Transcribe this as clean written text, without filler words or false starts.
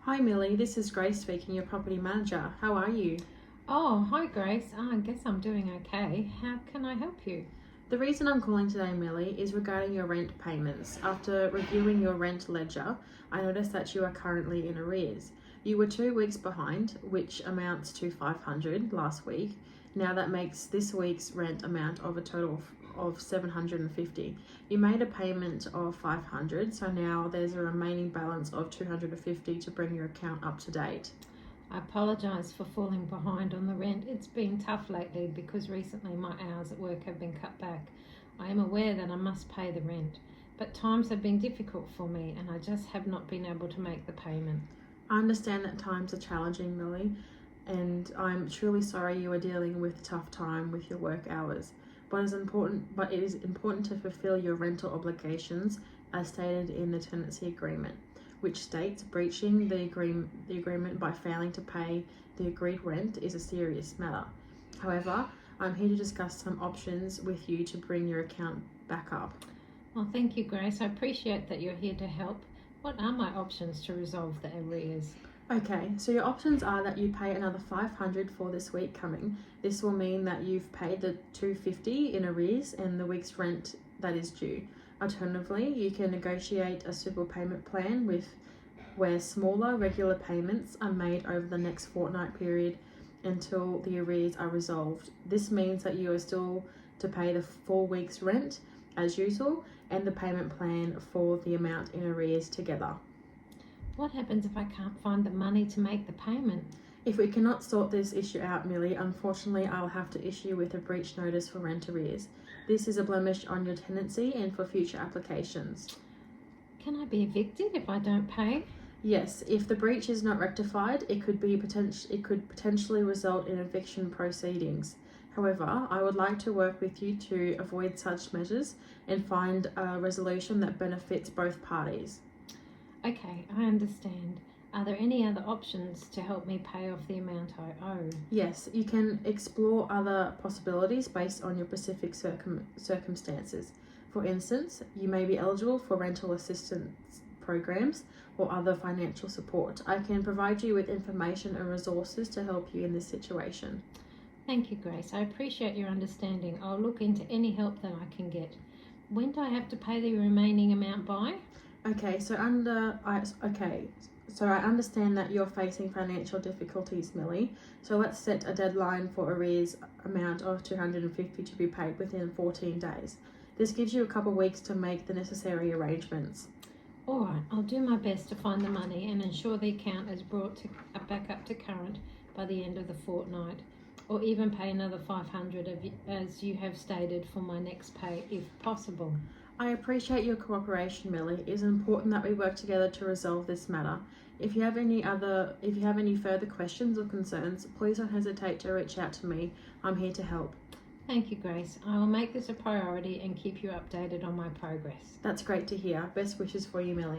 Hi Millie, this is Grace speaking, your property manager. How are you? Oh, hi Grace. I guess I'm doing okay. How can I help you? The reason I'm calling today, Millie, is regarding your rent payments. After reviewing your rent ledger, I noticed that you are currently in arrears. You were 2 weeks behind, which amounts to $500 last week. Now that makes this week's rent amount of a total of $750. You made a payment of $500, so now there's a remaining balance of $250 to bring your account up to date. I apologise for falling behind on the rent. It's been tough lately because recently my hours at work have been cut back. I am aware that I must pay the rent, but times have been difficult for me and I just have not been able to make the payment. I understand that times are challenging, Millie, and I'm truly sorry you are dealing with a tough time with your work hours. But it is important to fulfill your rental obligations as stated in the tenancy agreement, which states breaching the agreement by failing to pay the agreed rent is a serious matter. However, I'm here to discuss some options with you to bring your account back up. Well, thank you, Grace. I appreciate that you're here to help. What are my options to resolve the arrears? Okay, so your options are that you pay another $500 for this week coming. This will mean that you've paid the $250 in arrears and the week's rent that is due. Alternatively, you can negotiate a simple payment plan where smaller regular payments are made over the next fortnight period until the arrears are resolved. This means that you are still to pay the 4 weeks rent as usual and the payment plan for the amount in arrears together. What happens if I can't find the money to make the payment? If we cannot sort this issue out, Millie, unfortunately I'll have to issue with a breach notice for rent arrears. This is a blemish on your tenancy and for future applications. Can I be evicted if I don't pay? Yes, if the breach is not rectified, it could potentially result in eviction proceedings. However, I would like to work with you to avoid such measures and find a resolution that benefits both parties. Okay, I understand. Are there any other options to help me pay off the amount I owe? Yes, you can explore other possibilities based on your specific circumstances. For instance, you may be eligible for rental assistance programs or other financial support. I can provide you with information and resources to help you in this situation. Thank you, Grace. I appreciate your understanding. I'll look into any help that I can get. When do I have to pay the remaining amount by? Okay, so I understand that you're facing financial difficulties, Millie. So let's set a deadline for arrears amount of $250 to be paid within 14 days. This gives you a couple of weeks to make the necessary arrangements. All right, I'll do my best to find the money and ensure the account is brought back up to current by the end of the fortnight, or even pay another $500 as you have stated for my next pay if possible. I appreciate your cooperation, Millie. It is important that we work together to resolve this matter. If you have any further questions or concerns, please don't hesitate to reach out to me. I'm here to help. Thank you, Grace. I will make this a priority and keep you updated on my progress. That's great to hear. Best wishes for you, Millie.